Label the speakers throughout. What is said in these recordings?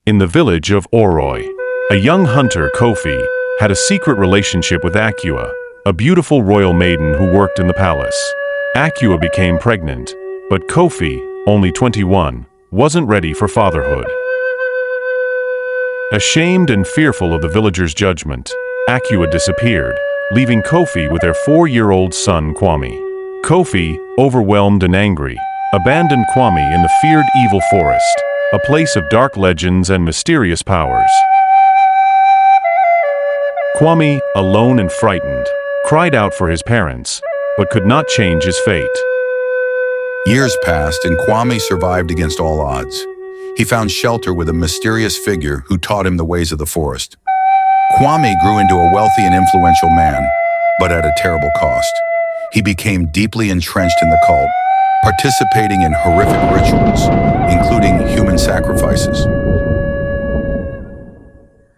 Speaker 1: In the village of Oroi, a young hunter, Kofi, had a secret relationship with Akua, a beautiful royal maiden who worked in the palace. Akua became pregnant, but Kofi, only 21, wasn't ready for fatherhood. Ashamed and fearful of the villagers' judgment, Akua disappeared, leaving Kofi with their 4-year-old son Kwame. Kofi, overwhelmed and angry, abandoned Kwame in the feared evil forest, a place of dark legends and mysterious powers. Kwame, alone and frightened, cried out for his parents, but could not change his fate.
Speaker 2: Years passed and Kwame survived against all odds. He found shelter with a mysterious figure who taught him the ways of the forest. Kwame grew into a wealthy and influential man, but at a terrible cost. He became deeply entrenched in the cult, participating in horrific rituals, including human sacrifices.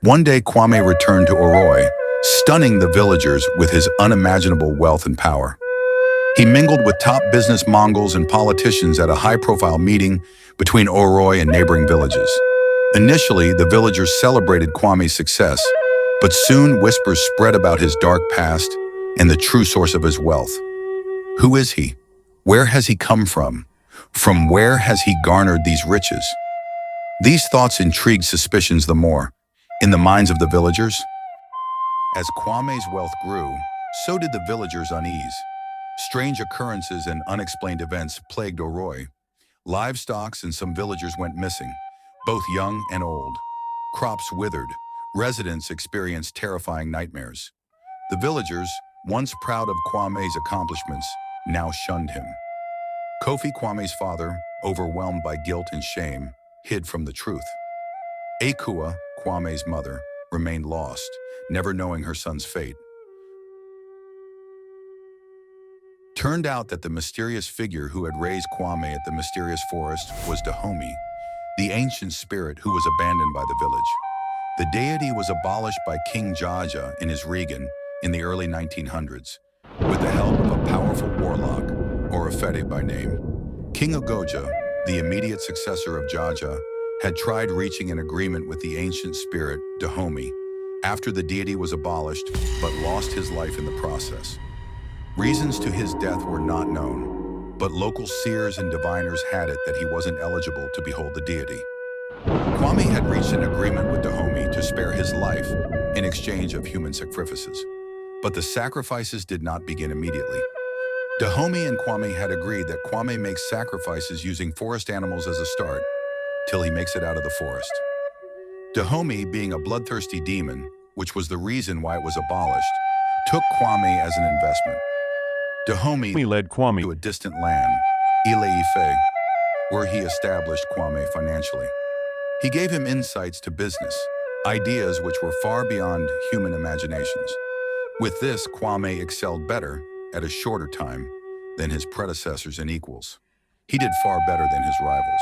Speaker 2: One day, Kwame returned to Oroi, stunning the villagers with his unimaginable wealth and power. He mingled with top business Mongols and politicians at a high-profile meeting between Oroi and neighboring villages. Initially, the villagers celebrated Kwame's success, but soon whispers spread about his dark past and the true source of his wealth. Who is he? Where has he come from? From where has he garnered these riches? These thoughts intrigued suspicions the more. In the minds of the villagers, as Kwame's wealth grew, so did the villagers' unease. Strange occurrences and unexplained events plagued Oroi. Livestock and some villagers went missing, both young and old. Crops withered. Residents experienced terrifying nightmares. The villagers, once proud of Kwame's accomplishments, now shunned him. Kofi, Kwame's father, overwhelmed by guilt and shame, hid from the truth. Akua, Kwame's mother, remained lost, never knowing her son's fate. Turned out that the mysterious figure who had raised Kwame at the mysterious forest was Dahomey, the ancient spirit who was abandoned by the village. The deity was abolished by King Jaja in his reign in the early 1900s, with the help of a powerful warlock, Orofete by name. King Ogoja, the immediate successor of Jaja, had tried reaching an agreement with the ancient spirit, Dahomey, after the deity was abolished, but lost his life in the process. Reasons to his death were not known, but local seers and diviners had it that he wasn't eligible to behold the deity. Kwame had reached an agreement with Dahomey to spare his life in exchange of human sacrifices, but the sacrifices did not begin immediately. Dahomey and Kwame had agreed that Kwame makes sacrifices using forest animals as a start, till he makes it out of the forest. Dahomey, being a bloodthirsty demon, which was the reason why it was abolished, took Kwame as an investment. Dahomey
Speaker 1: led Kwame
Speaker 2: to a distant land, Ile-Ife, where he established Kwame financially. He gave him insights to business, ideas which were far beyond human imaginations. With this, Kwame excelled better at a shorter time than his predecessors and equals. He did far better than his rivals.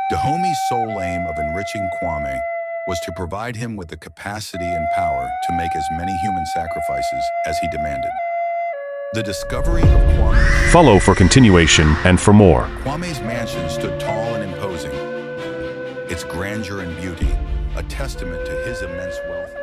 Speaker 2: Dahomey's sole aim of enriching Kwame was to provide him with the capacity and power to make as many human sacrifices as he demanded. The discovery of Kwame...
Speaker 1: Follow for continuation and for more.
Speaker 2: Kwame's mansion stood tall and imposing, its grandeur and beauty a testament to his immense wealth.